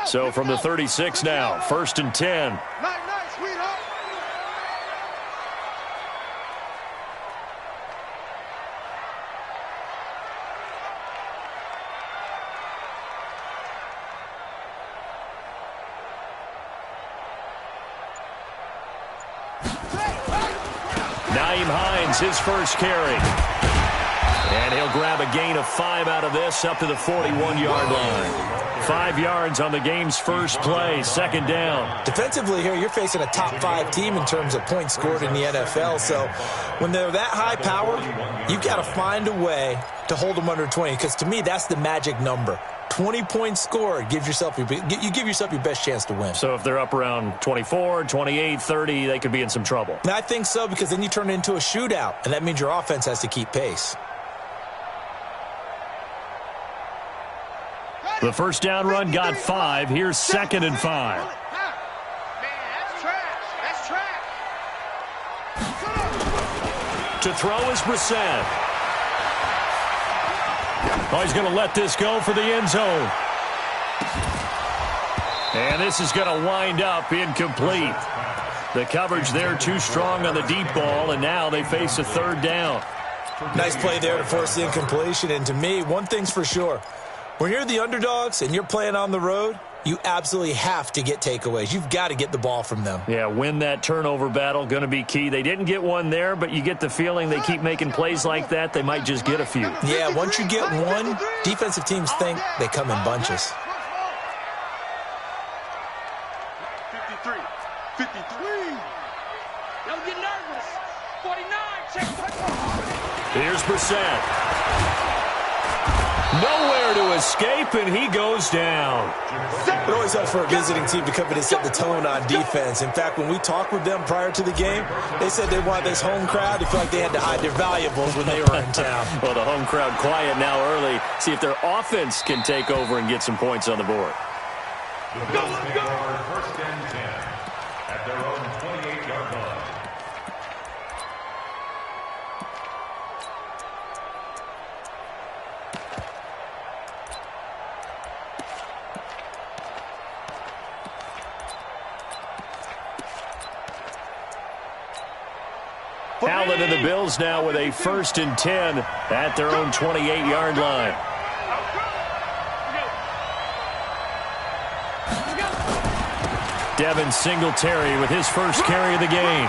So from the 36 now, 1st and 10. His first carry. And he'll grab a gain of 5 out of this up to the 41-yard line. 5 yards on the game's first play, 2nd down. Defensively here, you're facing a top-5 team in terms of points scored in the NFL. So when they're that high powered, you've got to find a way to hold them under 20. Because to me, that's the magic number. 20 points scored, you give yourself your best chance to win. So if they're up around 24, 28, 30, they could be in some trouble. And I think so, because then you turn it into a shootout, and that means your offense has to keep pace. The first down run got 5. Here's 2nd and 5. To throw is Brissett. Oh, he's going to let this go for the end zone. And this is going to wind up incomplete. The coverage there too strong on the deep ball, and now they face a 3rd down. Nice play there to force the incompletion. And to me, one thing's for sure. When you're the underdogs and you're playing on the road, you absolutely have to get takeaways. You've got to get the ball from them. Yeah, win that turnover battle, going to be key. They didn't get one there, but you get the feeling they keep making plays like that, they might just get a few. Yeah, once you get one, defensive teams think they come in bunches. 53. 53. Don't get nervous. 49. Check. Here's Brissett. Nowhere to escape, and he goes down. It always helps for a visiting team to come in and set the tone on defense. In fact, when we talked with them prior to the game, they said they wanted this home crowd to feel like they had to hide their valuables when they were in town. Well, the home crowd quiet now early. See if their offense can take over and get some points on the board. Go, let's go. 1st and 10 at their own 28-yard line. Allen and the Bills now with a 1st and 10 at their own 28-yard line. Devin Singletary with his first carry of the game.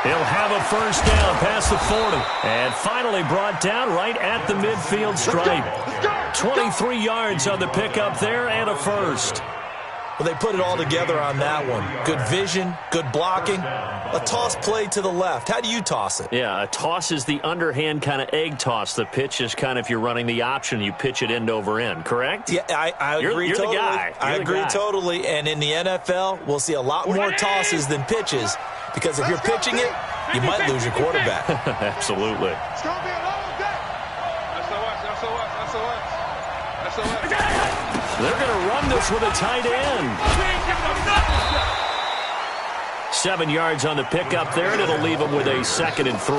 He'll have a 1st down past the 40. And finally brought down right at the midfield stripe. 23 yards on the pickup there and a 1st. Well, they put it all together on that one. Good vision, good blocking, a toss play to the left. How do you toss it? Yeah, a toss is the underhand kind of egg toss. The pitch is kind of, if you're running the option, you pitch it end over end, correct? Yeah, I agree you're totally. The guy. I agree totally. And in the NFL, we'll see a lot more tosses than pitches, because if you're pitching it, you might lose your quarterback. Absolutely. It's going to be a long day. SOS. They're going to run this with a tight end. 7 yards on the pickup there, and it'll leave them with a 2nd and 3.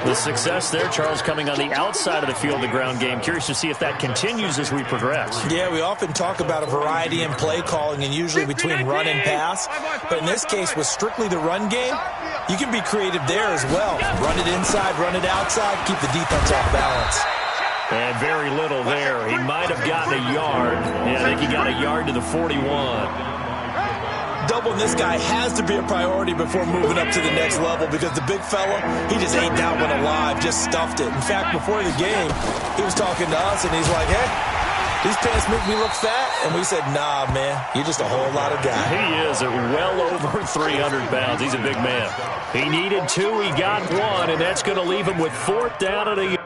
The success there, Charles, coming on the outside of the field, the ground game. Curious to see if that continues as we progress. Yeah, we often talk about a variety in play calling, and usually between run and pass. But in this case, with strictly the run game, you can be creative there as well. Run it inside, run it outside, keep the defense off balance. And very little there. He might have gotten a yard. Yeah, I think he got a yard to the 41. Doubling this guy has to be a priority before moving up to the next level, because the big fella, he just ate that one alive, just stuffed it. In fact, before the game, he was talking to us, and he's like, hey, these pants make me look fat. And we said, nah, man, you're just a whole lot of guy. He is at well over 300 pounds. He's a big man. He needed 2. He got 1, and that's going to leave him with 4th down and a yard.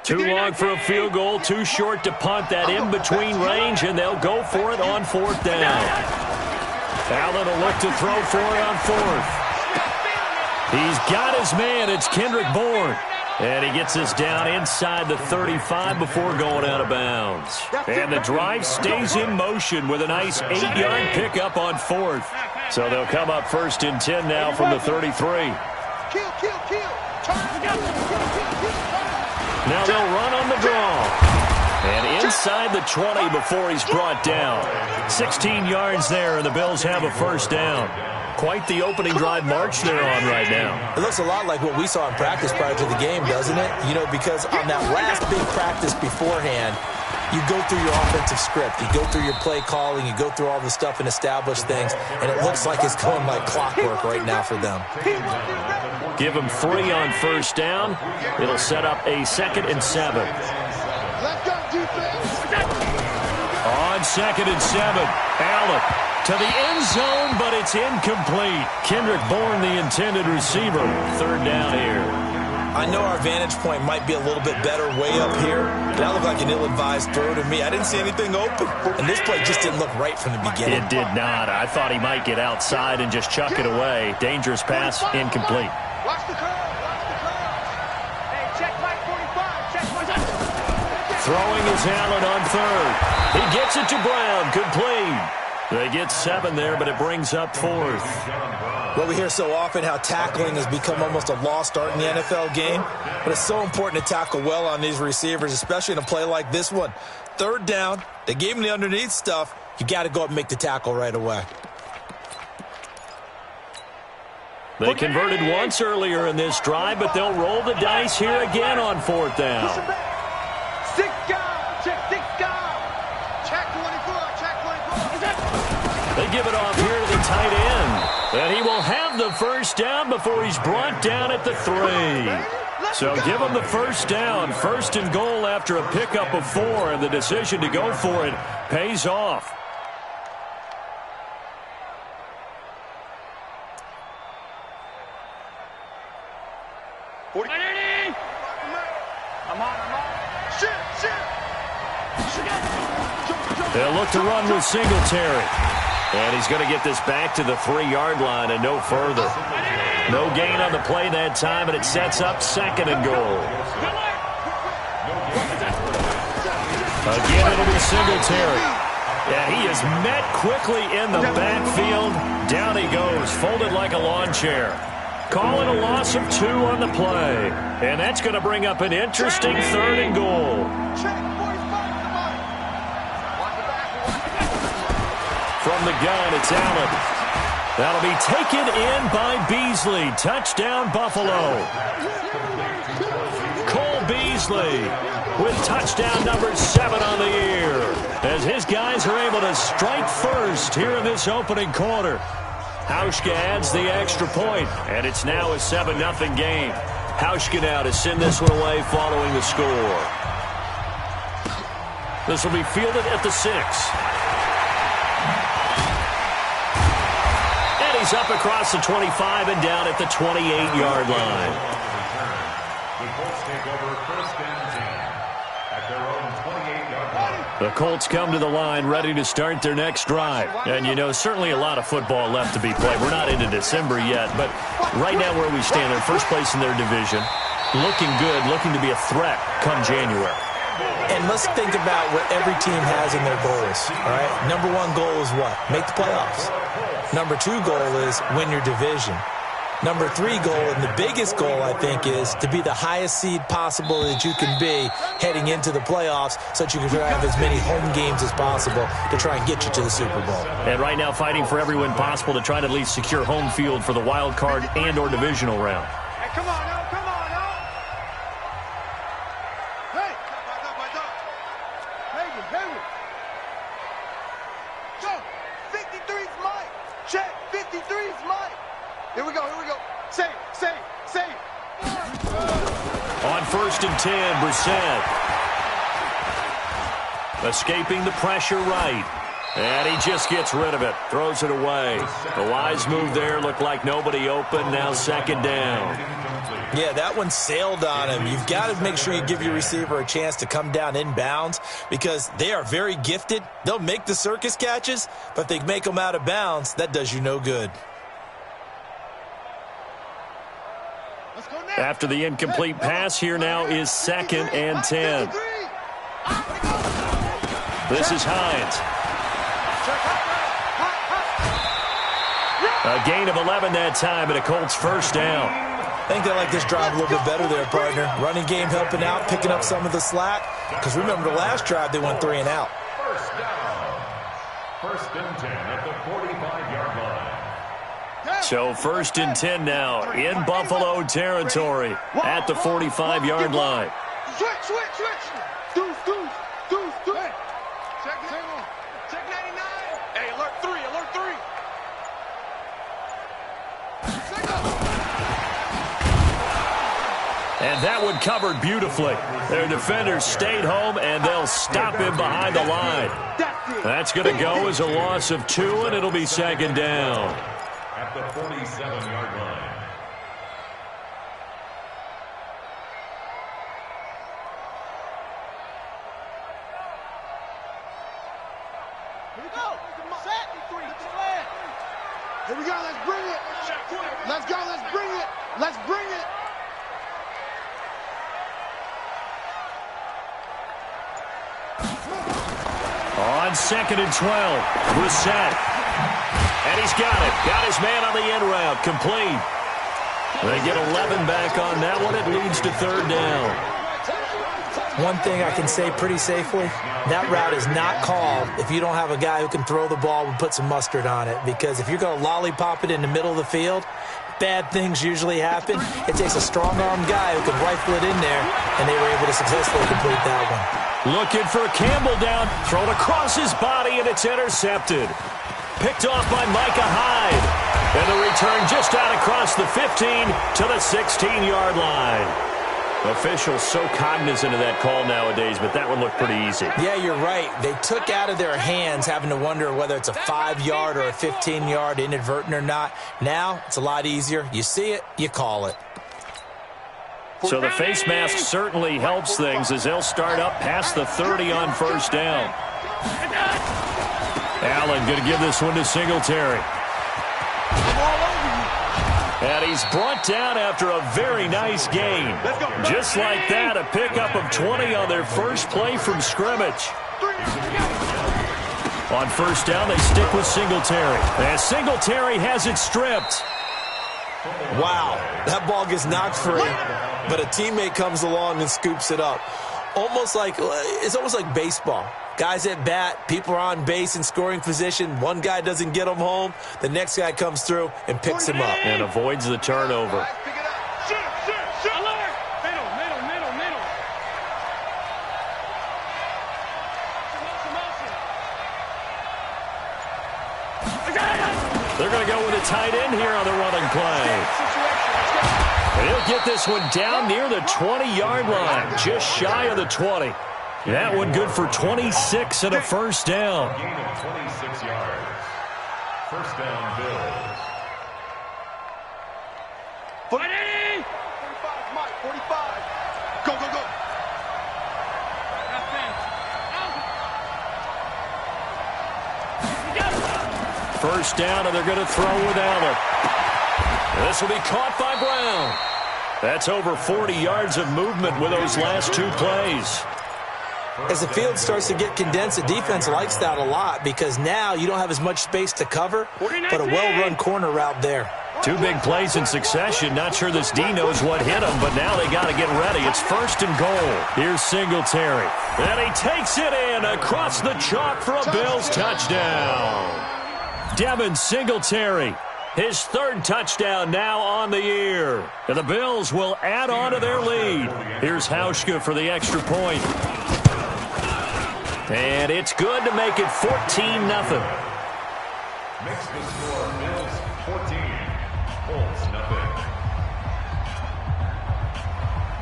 Too long for a field goal, too short to punt. That in-between range, and they'll go for it on 4th down. Allen will look to throw for it on 4th. He's got his man. It's Kendrick Bourne. And he gets us down inside the 35 before going out of bounds. And the drive stays in motion with a nice 8-yard pickup on 4th. So they'll come up 1st and 10 now from the 33. Now they'll run on the draw. And inside the 20 before he's brought down. 16 yards there, and the Bills have a 1st down. Quite the opening drive march they're on right now. It looks a lot like what we saw in practice prior to the game, doesn't it? You know, because on that last big practice beforehand, you go through your offensive script. You go through your play calling. You go through all the stuff and establish things. And it looks like it's going like clockwork right now for them. Give them 3 on 1st down. It'll set up a 2nd and 7. On 2nd and 7, Allen to the end zone, but it's incomplete. Kendrick Bourne, the intended receiver. 3rd down here. I know our vantage point might be a little bit better way up here, but that looked like an ill-advised throw to me. I didn't see anything open, and this play just didn't look right from the beginning. It did not. I thought he might get outside and just chuck it away. Dangerous pass, incomplete. Watch the curve. Watch the curve. Hey, check Mike 45. Check Mike. Throwing is Allen on 3rd. He gets it to Brown. Complete. They get 7 there, but it brings up 4th. Well, we hear so often how tackling has become almost a lost art in the NFL game, but it's so important to tackle well on these receivers, especially in a play like this one. 3rd down, they gave him the underneath stuff. You got to go up and make the tackle right away. They converted once earlier in this drive, but they'll roll the dice here again on 4th down. 6 guard. Check 6 guard. Check 24. Check 24. They give it off here to the tight end. And he will have the 1st down before he's brought down at the 3. So give him the 1st down. 1st and goal after a pickup of 4, and the decision to go for it pays off. They'll look to run with Singletary. And he's going to get this back to the 3-yard line and no further. No gain on the play that time, and it sets up 2nd and goal. Again, it'll be Singletary. Yeah, he is met quickly in the backfield. Down he goes, folded like a lawn chair. Calling a loss of 2 on the play. And that's going to bring up an interesting 3rd and goal. From the gun, it's Allen. That'll be taken in by Beasley. Touchdown, Buffalo. Cole Beasley with touchdown number 7 on the year, as his guys are able to strike first here in this opening quarter. Hauschka adds the extra point, and it's now a 7-0 game. Hauschka now to send this one away following the score. This will be fielded at the 6. He's up across the 25 and down at the 28-yard line. The Colts take over 1st and 10 at their own 28-yard line. The Colts come to the line ready to start their next drive. And, you know, certainly a lot of football left to be played. We're not into December yet, but right now where we stand, they're first place in their division. Looking good, looking to be a threat come January. And let's think about what every team has in their goals, all right? Number 1 goal is what? Make the playoffs. Number 2 goal is win your division. Number 3 goal, and the biggest goal, I think, is to be the highest seed possible that you can be heading into the playoffs so that you can have as many home games as possible to try and get you to the Super Bowl. And right now fighting for every win possible to try to at least secure home field for the wild card and or divisional round. Hey, come on now. Come on now. Hey. Hey. Go. 53's Mike. Check. 53's Mike. Here we go. Save. On 1st and 10, Brissett. Escaping the pressure right. And he just gets rid of it, throws it away. The wise move there, looked like nobody open, now second down. Yeah, that one sailed on him. You've got to make sure you give your receiver a chance to come down inbounds because they are very gifted. They'll make the circus catches, but if they make them out of bounds, that does you no good. After the incomplete pass, here now is 2nd and 10. This is Hines. A gain of 11 that time, and a Colts first down. I think they like this drive a little bit better there, partner. Running game helping out, picking up some of the slack. Because remember the last drive, they went 3 and out. First down. First and 10 at the 45-yard line. So 1st and 10 now in Buffalo territory at the 45-yard line. Switch. Deuce. Check 99. Hey, alert 3. And that one covered beautifully. Their defenders stayed home, and they'll stop him behind the line. That's going to go as a loss of 2, and it'll be 2nd down. At the 47-yard line. Here we go. Set. Here we go. Let's bring it. Let's go. Let's bring it. Let's bring it. On 2nd and 12, Brissett. And he's got it. Got his man on the end route. Complete. They get 11 back on that one. It leads to 3rd down. One thing I can say pretty safely, that route is not called if you don't have a guy who can throw the ball and put some mustard on it. Because if you're going to lollipop it in the middle of the field, bad things usually happen. It takes a strong-armed guy who can rifle it in there, and they were able to successfully complete that one. Looking for Campbell down. Thrown across his body, and it's intercepted. Picked off by Micah Hyde. And the return just out across the 15 to the 16-yard line. Officials so cognizant of that call nowadays, but that one looked pretty easy. Yeah, you're right. They took out of their hands having to wonder whether it's a 5-yard or a 15-yard inadvertent or not. Now, it's a lot easier. You see it, you call it. So the face mask certainly helps things as they'll start up past the 30 on 1st down. Allen going to give this one to Singletary. And he's brought down after a very nice gain. Just like that, a pickup of 20 on their first play from scrimmage. On 1st down, they stick with Singletary. And Singletary has it stripped. Wow, that ball gets knocked free, but a teammate comes along and scoops it up. It's almost like baseball. Guys at bat, people are on base in scoring position. One guy doesn't get him home. The next guy comes through and picks him up. And avoids the turnover. They're going to go with a tight end here on the running play. And he'll get this one down near the 20-yard line, just shy of the 20. That one good for 26 and a first down. A gain of 26 yards. First down, Bills. 45, Mike, 45. Go. First down, and they're going to throw with Allen. This will be caught by Brown. That's over 40 yards of movement with those last 2 plays. As the field starts to get condensed, the defense likes that a lot because now you don't have as much space to cover, but a well-run corner route there. 2 big plays in succession. Not sure this D knows what hit him, but now they got to get ready. It's 1st and goal. Here's Singletary. And he takes it in across the chalk for a Bills touchdown. Devin Singletary, his 3rd touchdown now on the year. And the Bills will add on to their lead. Here's Hauschka for the extra point. And it's good to make it 14-0. Makes the score Bills 14, Colts 0.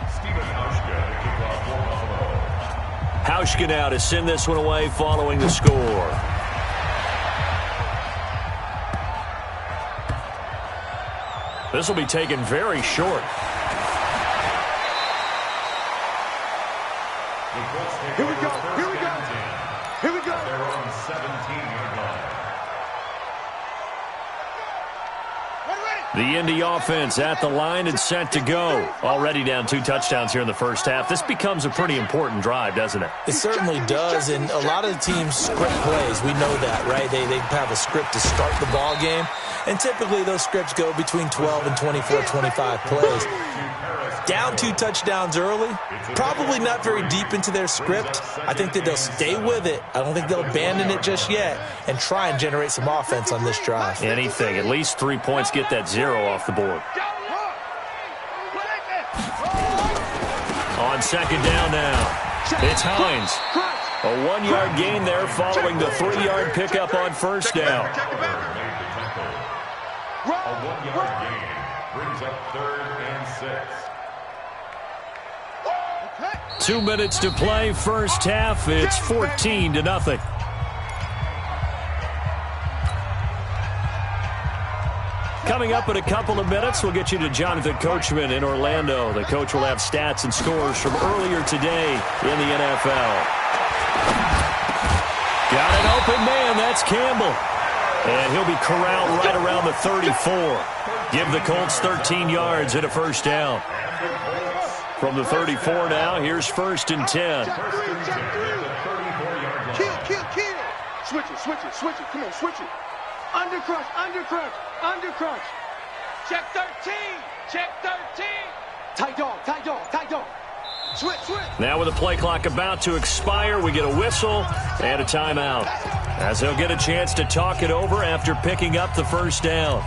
Stephen Hauschka to kick off for Buffalo. Hauschka now to send this one away following the score. This will be taken very short. Here we go. Here we go. Here we go. They're on 17-yard line. The Indy offense at the line and set to go. Already down 2 touchdowns here in the first half. This becomes a pretty important drive, doesn't it? It certainly does, and a lot of the teams script plays. We know that, right? They have a script to start the ball game, and typically those scripts go between 12 and 24, 25 plays. Down 2 touchdowns early, probably not very deep into their script. I think that they'll stay with it. I don't think they'll abandon it just yet and try and generate some offense on this drive. Anything. At least 3 points, get that 0 off the board. On second down now, it's Hines. A 1-yard gain there following the 3-yard pickup on first down. A 1-yard gain brings up 3rd and 6. 2 minutes to play, first half. It's 14-0. Coming up in a couple of minutes, we'll get you to Jonathan Coachman in Orlando. The coach will have stats and scores from earlier today in the NFL. Got an open man. That's Campbell. And he'll be corralled right around the 34. Give the Colts 13 yards and a first down. From the 34 now, here's 1st and 10. Kill. Switch it. Come on, switch it. Under crunch. Check 13. Tight dog. Switch. Now with the play clock about to expire, we get a whistle and a timeout, as they'll get a chance to talk it over after picking up the first down.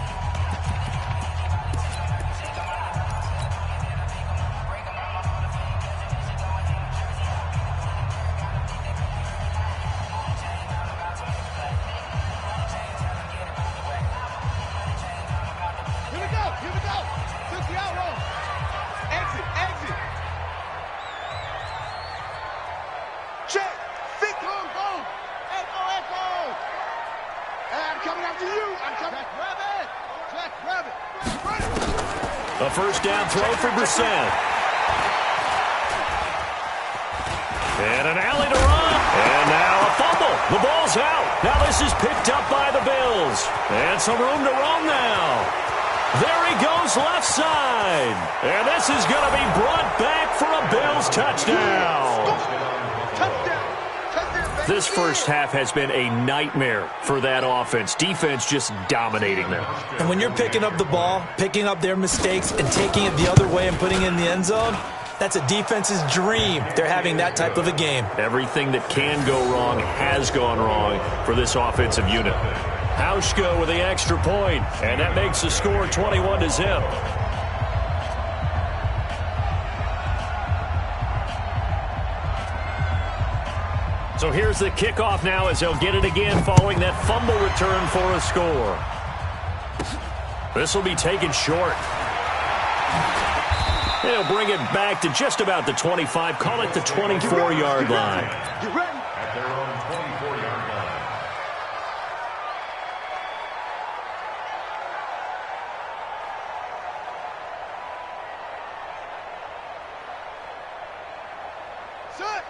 A first down throw for Brissett. And an alley to run. And now a fumble. The ball's out. Now this is picked up by the Bills. And some room to roam now. There he goes left side. And this is going to be brought back for a Bills touchdown. This first half has been a nightmare for that offense. Defense just dominating them. And when you're picking up the ball, picking up their mistakes, and taking it the other way and putting it in the end zone, that's a defense's dream. They're having that type of a game. Everything that can go wrong has gone wrong for this offensive unit. Hauschka with the extra point, and that makes the score 21-0. So here's the kickoff now as they'll get it again following that fumble return for a score. This will be taken short. They'll bring it back to just about the 25, call it the 24-yard line. At their own 24-yard line.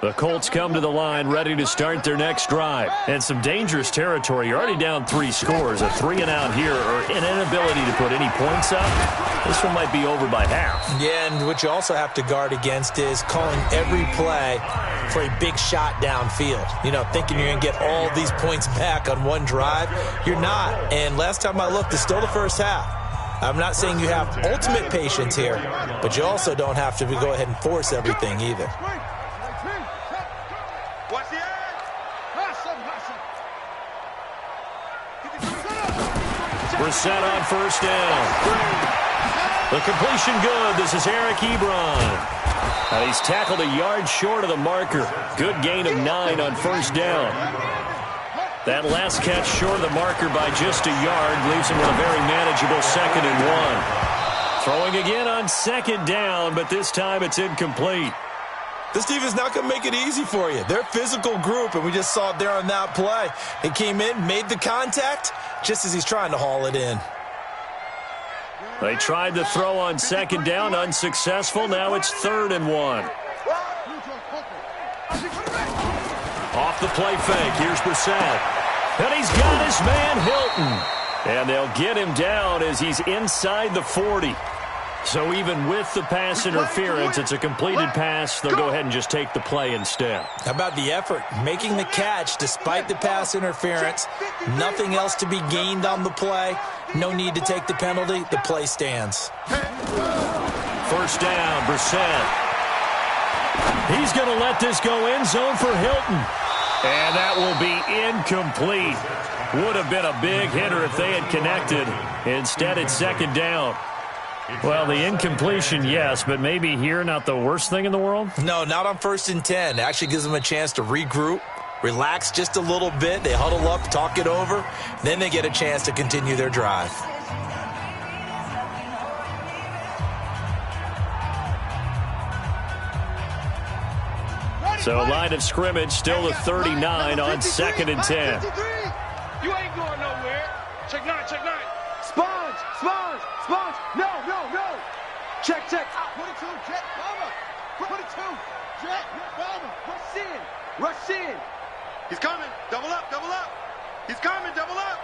The Colts come to the line ready to start their next drive. And some dangerous territory. You're already down 3 scores. A 3-and-out here or an inability to put any points up. This one might be over by half. Yeah, and what you also have to guard against is calling every play for a big shot downfield. You know, thinking you're going to get all these points back on one drive. You're not. And last time I looked, it's still the first half. I'm not saying you have ultimate patience here, but you also don't have to go ahead and force everything either. Brissett on first down. The completion good. This is Eric Ebron. He's tackled a yard short of the marker. Good gain of 9 on first down. That last catch short of the marker by just a yard leaves him with a very manageable 2nd and 1. Throwing again on second down, but this time it's incomplete. This team is not going to make it easy for you. They're a physical group, and we just saw it there on that play. He came in, made the contact, just as he's trying to haul it in. They tried to throw on second down, unsuccessful. Now it's 3rd and 1. Off the play fake, here's Brissett. And he's got his man Hilton. And they'll get him down as he's inside the 40. So even with the pass interference, it's a completed pass. They'll go ahead and just take the play instead. How about the effort? Making the catch despite the pass interference. Nothing else to be gained on the play. No need to take the penalty. The play stands. 1st down, Brissett. He's going to let this go end zone for Hilton. And that will be incomplete. Would have been a big hitter if they had connected. Instead, it's 2nd down. Well, the incompletion, yes, but maybe here not the worst thing in the world? No, not on 1st and 10. It actually gives them a chance to regroup, relax just a little bit. They huddle up, talk it over. Then they get a chance to continue their drive. So line of scrimmage still the 39 on 2nd and 10. You ain't going nowhere. Check 9, check 9. Sponge, sponge, sponge. No. Check. 22, jet, bomber. 22, jet, bomber. Rush in. He's coming. Double up. He's coming. Double up.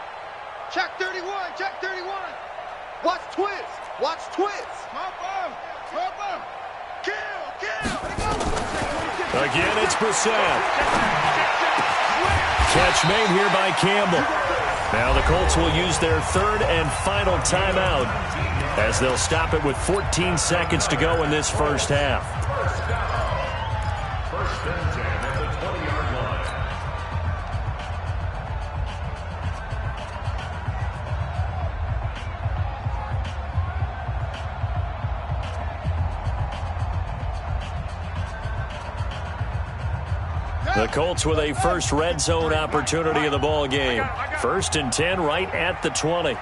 Check 31. Watch twist. Pumper. Kill. Again, it's Brissett. Catch made here by Campbell. Now the Colts will use their 3rd and final timeout as they'll stop it with 14 seconds to go in this first half. 1st and 10 at the 20-yard line. The Colts with a first red zone opportunity of the ball game. 1st and 10 right at the 20.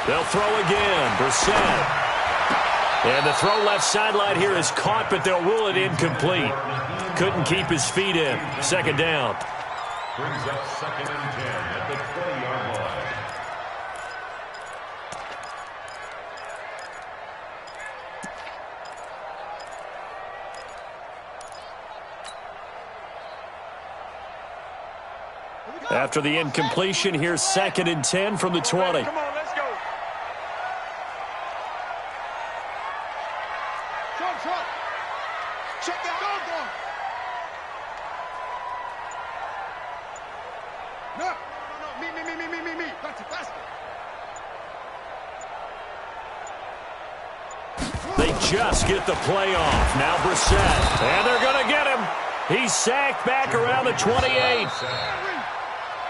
They'll throw again. Brissett. And the throw left sideline here is caught, but they'll rule it incomplete. Couldn't keep his feet in. 2nd down. Brings up 2nd and 10 at the 20-yard line. After the incompletion, here's 2nd and 10 from the 20. Come on, let's go. Trump. Check that out. No. Me. Faster. They just get the play off. Now Brissett. And they're going to get him. He's sacked back around the 28.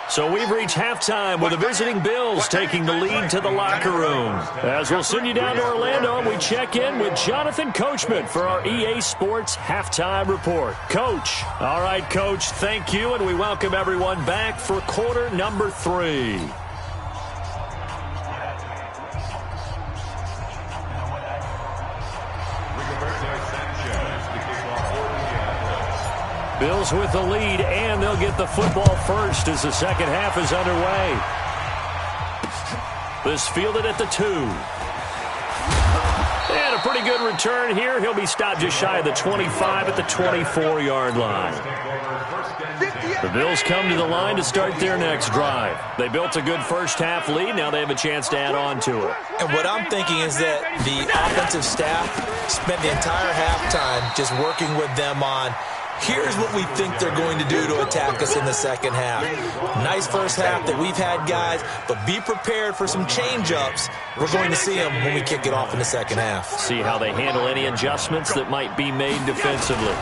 So we've reached halftime with the visiting Bills taking the lead to the locker room. As we'll send you down to Orlando, we check in with Jonathan Coachman for our EA Sports Halftime Report. Coach. All right, Coach, thank you, and we welcome everyone back for quarter number 3. Bills with the lead, and they'll get the football first as the second half is underway. This fielded at the 2. And a pretty good return here. He'll be stopped just shy of the 25 at the 24-yard line. The Bills come to the line to start their next drive. They built a good first half lead. Now they have a chance to add on to it. And what I'm thinking is that the offensive staff spent the entire halftime just working with them on, here's what we think they're going to do to attack us in the second half. Nice first half that we've had, guys, but be prepared for some change-ups. We're going to see them when we kick it off in the second half. See how they handle any adjustments that might be made defensively.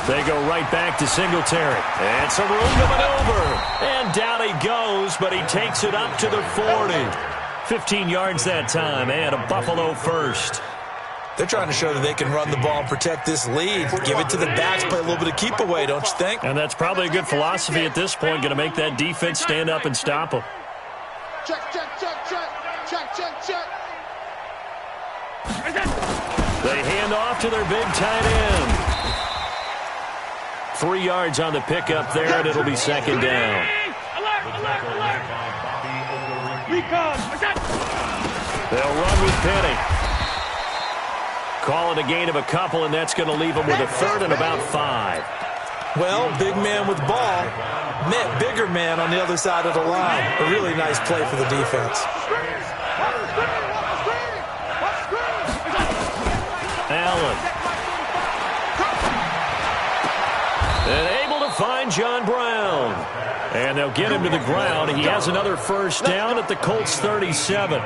They go right back to Singletary. And some room to maneuver. And down he goes, but he takes it up to the 40. 15 yards that time, and a Buffalo first. They're trying to show that they can run the ball and protect this lead. Give it to the backs, play a little bit of keep away, don't you think? And that's probably a good philosophy at this point, going to make that defense stand up and stop them. Check. They hand off to their big tight end. 3 yards on the pickup there, and it'll be second down. They'll run with Penny. Call it a gain of a couple, and that's going to leave them with a third and about 5. Well, big man with ball met bigger man on the other side of the line. A really nice play for the defense. Allen. And able to find John Brown. And they'll get him to the ground. He has another first down at the Colts 37.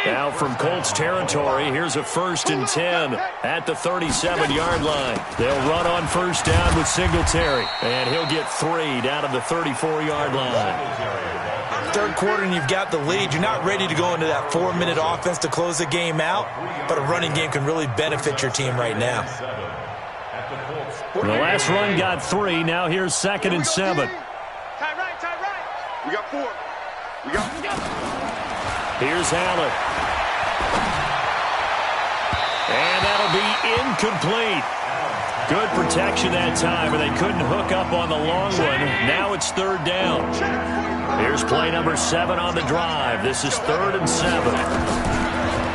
Now from Colts territory, here's a 1st and 10 at the 37-yard line. They'll run on first down with Singletary, and he'll get 3 down to the 34-yard line. Third quarter and you've got the lead. You're not ready to go into that 4-minute offense to close the game out, but a running game can really benefit your team right now. The last run got 3. Now here's 2nd and 7. Tie right. We got 4. Here's Allen. And that'll be incomplete. Good protection that time, and they couldn't hook up on the long one. Now it's 3rd down. Here's play number 7 on the drive. This is 3rd and 7.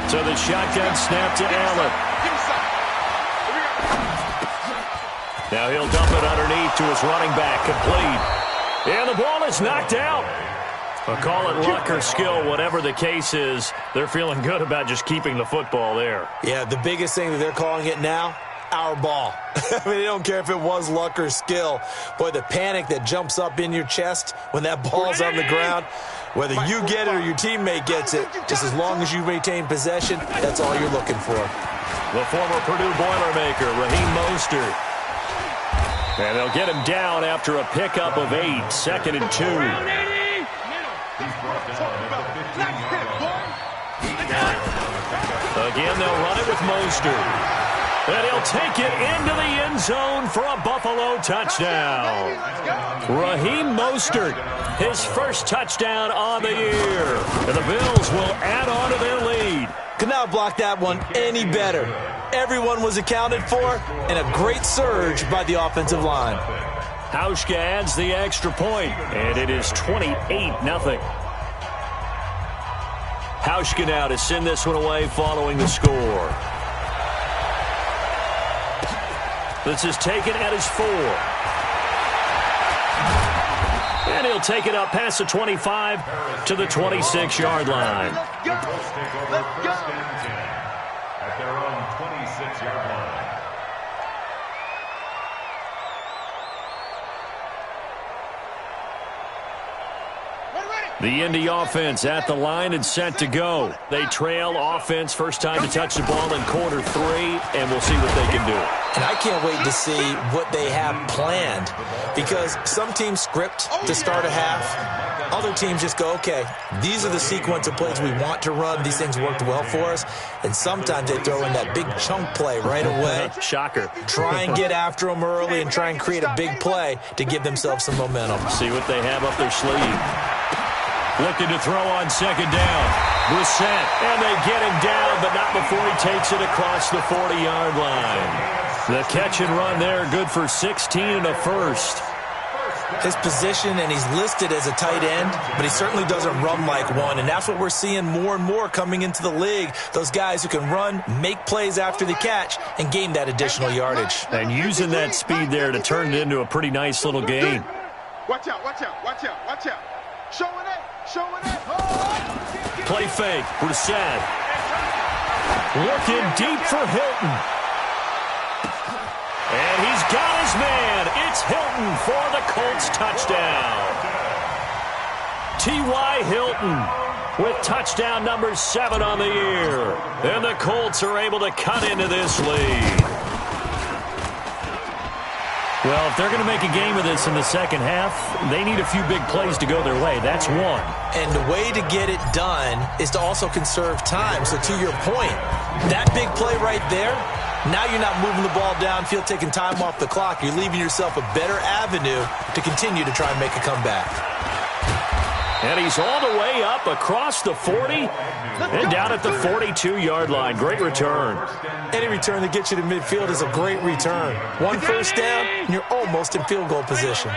So the shotgun snap to Allen. Now he'll dump it underneath to his running back, complete. And the ball is knocked out. I'll call it luck or skill, whatever the case is. They're feeling good about just keeping the football there. Yeah, the biggest thing that they're calling it now, our ball. I mean, they don't care if it was luck or skill. Boy, the panic that jumps up in your chest when that ball's on the ground, whether you get it or your teammate gets it, just as long as you retain possession, that's all you're looking for. The former Purdue Boilermaker, Raheem Mostert. And they'll get him down after a pickup of 8, 2nd and 2. Again, they'll run it with Mostert. And he'll take it into the end zone for a Buffalo touchdown. Raheem Mostert, his first touchdown on the year. And the Bills will add on to their lead. Could not block that one any better. Everyone was accounted for, and a great surge by the offensive line. Hauschka adds the extra point, and it is 28-0. Hauschka now to send this one away following the score. This is taken at his 4. And he'll take it up past the 25 to the 26-yard line. Let's go. At their own 26-yard line. The Indy offense at the line and set to go. They trail offense, first time to touch the ball in quarter 3, and we'll see what they can do. And I can't wait to see what they have planned, because some teams script to start a half. Other teams just go, okay, these are the sequence of plays we want to run. These things worked well for us. And sometimes they throw in that big chunk play right away. Shocker. Try and get after them early and try and create a big play to give themselves some momentum. See what they have up their sleeve. Looking to throw on second down. Brissett, and they get him down, but not before he takes it across the 40-yard line. The catch and run there, good for 16 and a first. His position, and he's listed as a tight end, but he certainly doesn't run like one, and that's what we're seeing more and more coming into the league. Those guys who can run, make plays after the catch, and gain that additional yardage. And using that speed there to turn it into a pretty nice little gain. Watch out, watch out, watch out, watch out. Showing it, showing it. Play fake, Brissett. Looking deep for Hilton. And he's got his man. It's Hilton for the Colts touchdown. T.Y. Hilton with touchdown number 7 on the year. And the Colts are able to cut into this lead. Well, if they're going to make a game of this in the second half, they need a few big plays to go their way. That's one. And the way to get it done is to also conserve time. So to your point, that big play right there, now you're not moving the ball downfield, taking time off the clock. You're leaving yourself a better avenue to continue to try and make a comeback. And he's all the way up across the 40 and down at the 42-yard line. Great return. Any return that gets you to midfield is a great return. One first down, and you're almost in field goal position.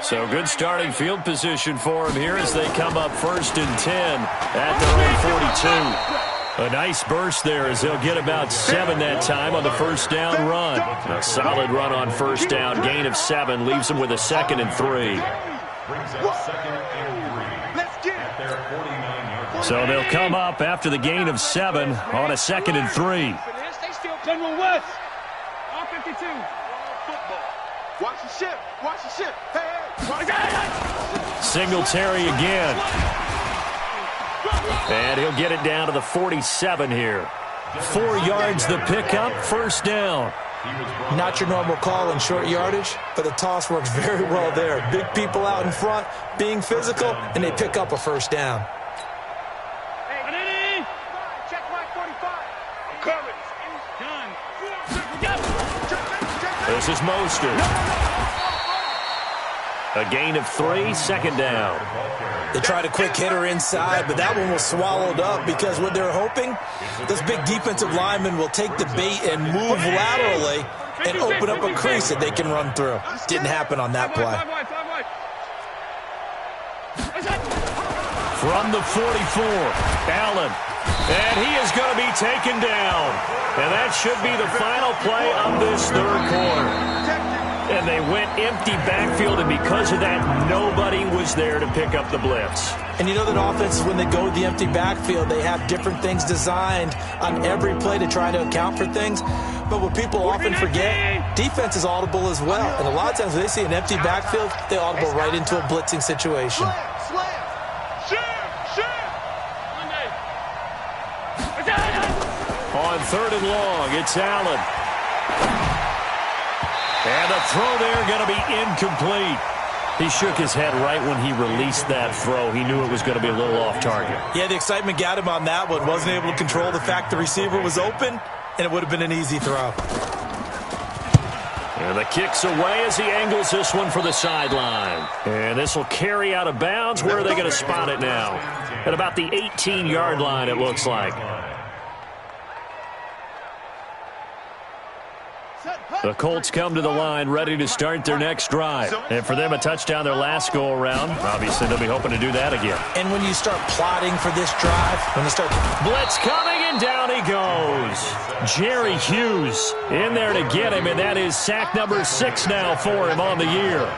So good starting field position for him here as they come up 1st and 10 at their own 42. A nice burst there as they'll get about 7 that time on the first down run. A solid run on first down. Gain of 7 leaves them with a 2nd and 3. So they'll come up after the gain of 7 on a 2nd and 3. General West, R52. Watch the ship. Watch the ship. Hey. Singletary again. And he'll get it down to the 47 here. 4 yards the pickup, first down. Not your normal call in short yardage, but the toss works very well there. Big people out in front, being physical, and they pick up a first down. Check right 45. I'm coming. This is Mostert. A gain of 3, second down. They tried a quick hitter inside, but that one was swallowed up because what they're hoping, this big defensive lineman will take the bait and move laterally and open up a crease that they can run through. Didn't happen on that play. From the 44, Allen. And he is going to be taken down. And that should be the final play of this third quarter. And they went empty backfield, and because of that, nobody was there to pick up the blitz. And you know that offenses, when they go with the empty backfield, they have different things designed on every play to try to account for things. But what people often forget, defense is audible as well. And a lot of times when they see an empty backfield, they audible right into a blitzing situation. On 3rd and long, it's Allen. And the throw there going to be incomplete. He shook his head right when he released that throw. He knew it was going to be a little off target. Yeah, the excitement got him on that one. Wasn't able to control the fact the receiver was open, and it would have been an easy throw. And the kick's away as he angles this one for the sideline. And this will carry out of bounds. Where are they going to spot it now? At about the 18-yard line, it looks like. The Colts come to the line ready to start their next drive. And for them, a touchdown their last go-around. Obviously, they'll be hoping to do that again. And when you start plotting for this drive, when you start... Blitz coming, and down he goes. Jerry Hughes in there to get him, and that is sack number 6 now for him on the year.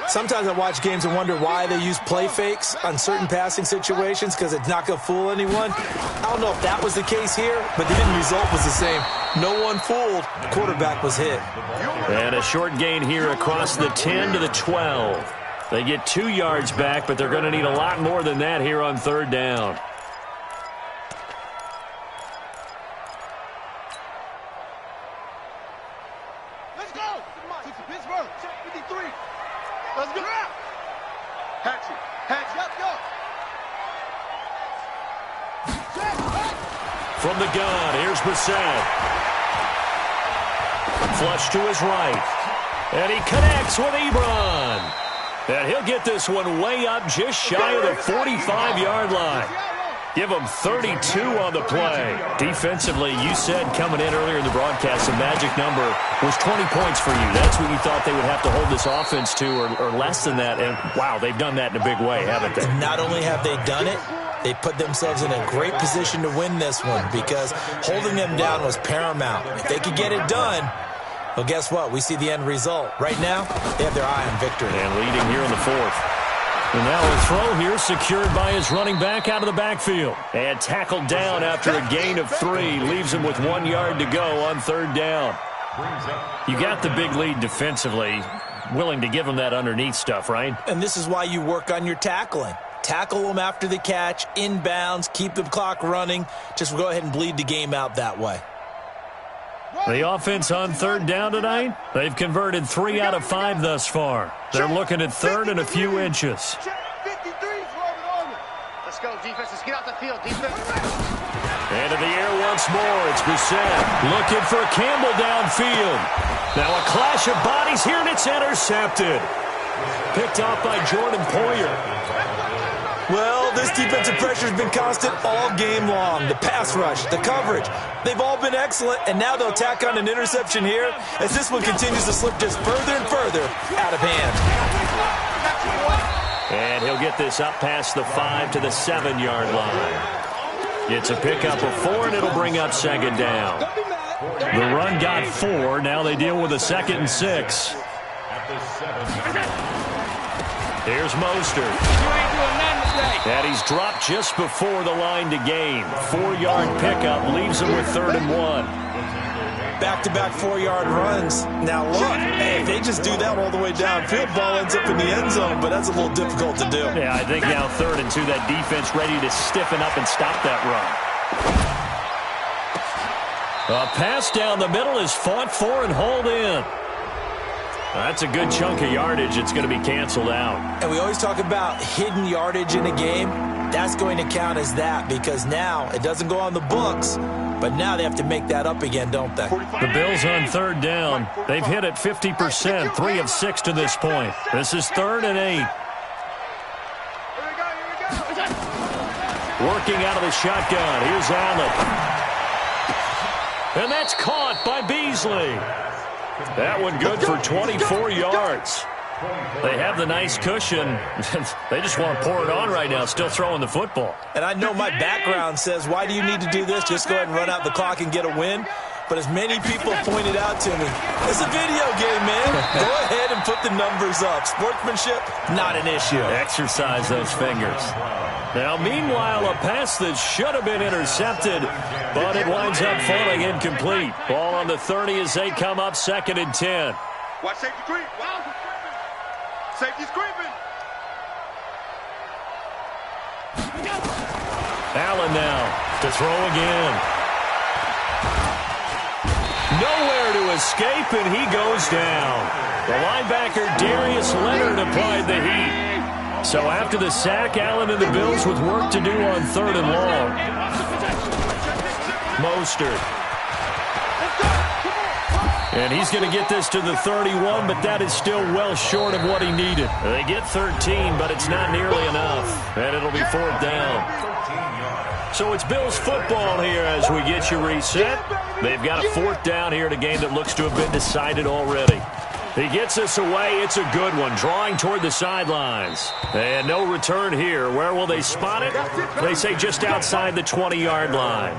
Sometimes I watch games and wonder why they use play fakes on certain passing situations because it's not going to fool anyone. I don't know if that was the case here, but the end result was the same. No one fooled. The quarterback was hit. And a short gain here across the 10 to the 12. They get 2 yards back, but they're going to need a lot more than that here on 3rd down. Let's go. Pittsburgh. 53. Let's go. Hatchet. Hatchet. Go. From the gun, here's Brissett. Flush to his right. And he connects with Ebron. And he'll get this one way up just shy of the 45-yard line. Give them 32 on the play. Defensively, you said coming in earlier in the broadcast, the magic number was 20 points for you. That's what you thought they would have to hold this offense to, or less than that. And, wow, they've done that in a big way, haven't they? And not only have they done it, they put themselves in a great position to win this one because holding them down was paramount. If they could get it done, well, guess what? We see the end result. Right now, they have their eye on victory. And leading here in the 4th. And now a throw here secured by his running back out of the backfield. And tackled down after a gain of 3. Leaves him with 1 yard to go on 3rd down. You got the big lead defensively. Willing to give him that underneath stuff, right? And this is why you work on your tackling. Tackle them after the catch, inbounds, keep the clock running. Just go ahead and bleed the game out that way. The offense on 3rd down tonight, they've converted 3 out of 5 thus far. They're looking at 3rd and a few inches. Let's go, defense. Let's get out the field, defense. And in the air once more, it's Brissett looking for Campbell downfield. Now a clash of bodies here, and it's intercepted. Picked off by Jordan Poyer. Well, this defensive pressure has been constant all game long. The pass rush, the coverage, they've all been excellent, and now they'll tack on an interception here as this one continues to slip just further and further out of hand. And he'll get this up past the 5 to the 7-yard line. It's a pickup of 4, and it'll bring up second down. The run got 4. Now they deal with a 2nd and 6. Here's Mostert. And he's dropped just before the line to gain. 4-yard pickup leaves him with 3rd and 1. Back-to-back 4-yard runs. Now look, hey, if they just do that all the way downfield, ball ends up in the end zone, but that's a little difficult to do. Yeah, I think now 3rd and 2, that defense ready to stiffen up and stop that run. A pass down the middle is fought for and hauled in. That's a good chunk of yardage. It's going to be canceled out. And we always talk about hidden yardage in a game. That's going to count as that because now it doesn't go on the books, but now they have to make that up again, don't they? The Bills on 3rd down. They've hit it 50%, 3 of 6 to this point. This is 3rd and 8. Working out of the shotgun. Here's Allen. And that's caught by Beasley. That one good for 24 yards. They have the nice cushion. They just want to pour it on right now, still throwing the football. And I know my background says, why do you need to do this? Just go ahead and run out the clock and get a win. But as many people pointed out to me, it's a video game, man. Go ahead and put the numbers up. Sportsmanship, not an issue. Exercise those fingers. Now, meanwhile, a pass that should have been intercepted, but it winds up falling incomplete. Ball on the 30 as they come up 2nd and 10. Watch safety creep. Safety's creeping. Allen now to throw again. Nowhere to escape, and he goes down. The linebacker, Darius Leonard, applied the heat. So after the sack, Allen and the Bills with work to do on 3rd and long. Mostert. And he's going to get this to the 31, but that is still well short of what he needed. They get 13, but it's not nearly enough. And it'll be 4th down. So it's Bills football here as we get you reset. They've got a 4th down here in a game that looks to have been decided already. He gets us away. It's a good one. Drawing toward the sidelines. And no return here. Where will they spot it? They say just outside the 20-yard line.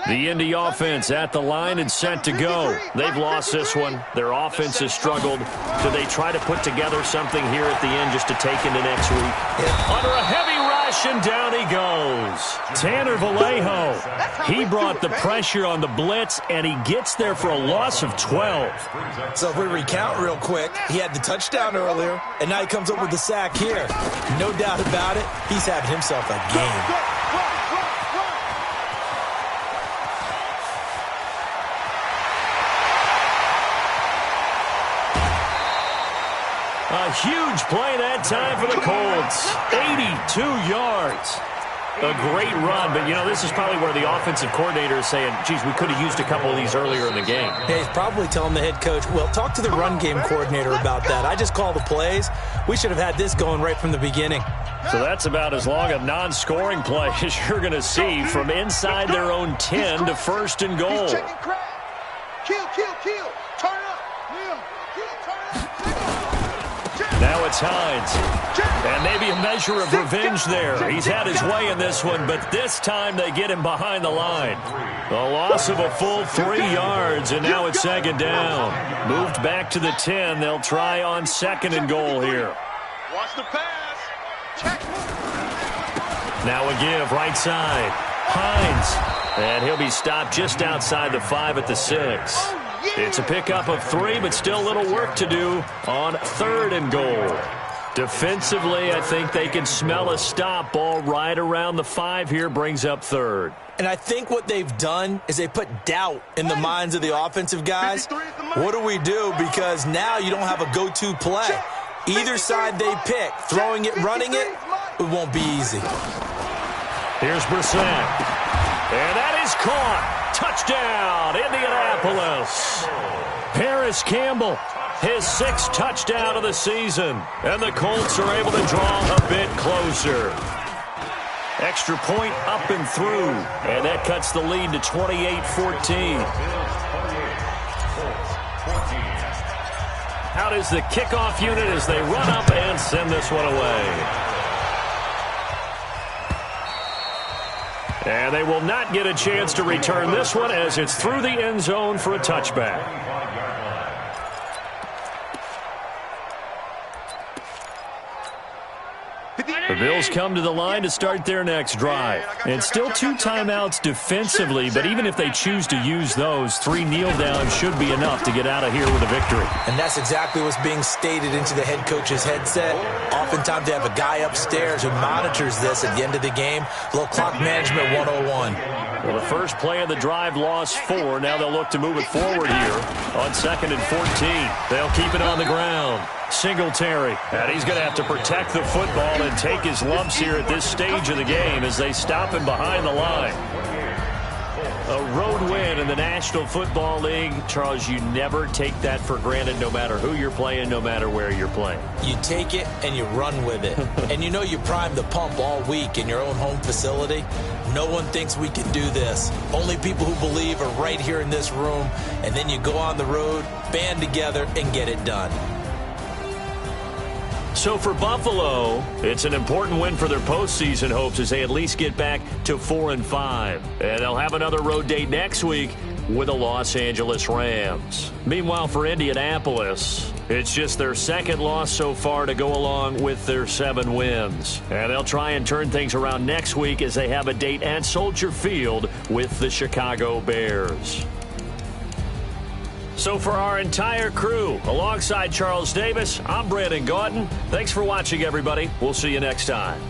The Indy offense at the line and set to go. They've lost this one. Their offense has struggled. Do they try to put together something here at the end just to take into next week? Under a heavy rush, and down he goes. Tanner Vallejo. He brought the pressure on the blitz, and he gets there for a loss of 12. So if we recount real quick, he had the touchdown earlier, and now he comes up with the sack here. No doubt about it, he's having himself a game. A huge play that time for the Colts. 82 yards. A great run, but, you know, this is probably where the offensive coordinator is saying, geez, we could have used a couple of these earlier in the game. Yeah, he's probably telling the head coach, well, talk to the run game coordinator about that. I just call the plays. We should have had this going right from the beginning. So that's about as long a non-scoring play as you're going to see from inside their own 10 to 1st and goal. Kill. Turn up. Now it's Hines. And maybe a measure of revenge there. He's had his way in this one, but this time they get him behind the line. A loss of a full 3 yards, and now it's 2nd down. Moved back to the 10. They'll try on 2nd and goal here. Watch the pass. Check. Now a give, right side. Hines. And he'll be stopped just outside the 5 at the 6. It's a pickup of 3, but still a little work to do on 3rd and goal. Defensively, I think they can smell a stop. Ball right around the 5 here, brings up 3rd. And I think what they've done is they put doubt in the minds of the offensive guys. What do we do? Because now you don't have a go-to play. Either side they pick, throwing it, running it, it won't be easy. Here's Brissett. And that is caught. Touchdown, Indianapolis. Paris Campbell. His 6th touchdown of the season. And the Colts are able to draw a bit closer. Extra point up and through. And that cuts the lead to 28-14. Out is the kickoff unit as they run up and send this one away. And they will not get a chance to return this one as it's through the end zone for a touchback. The Bills come to the line to start their next drive. And still 2 timeouts defensively, but even if they choose to use those, 3 kneel downs should be enough to get out of here with a victory. And that's exactly what's being stated into the head coach's headset. Oftentimes they have a guy upstairs who monitors this at the end of the game. A little clock management 101. Well, the first play of the drive lost 4. Now they'll look to move it forward here on 2nd and 14. They'll keep it on the ground. Singletary, and he's going to have to protect the football and take his lumps here at this stage of the game as they stop him behind the line. A road win in the National Football League. Charles, you never take that for granted no matter who you're playing, no matter where you're playing. You take it and you run with it. And you know you primed the pump all week in your own home facility. No one thinks we can do this. Only people who believe are right here in this room. And then you go on the road, band together, and get it done. So for Buffalo, it's an important win for their postseason hopes as they at least get back to 4-5. And they'll have another road date next week with the Los Angeles Rams. Meanwhile, for Indianapolis, it's just their 2nd loss so far to go along with their 7 wins. And they'll try and turn things around next week as they have a date at Soldier Field with the Chicago Bears. So for our entire crew, alongside Charles Davis, I'm Brandon Gaudin. Thanks for watching, everybody. We'll see you next time.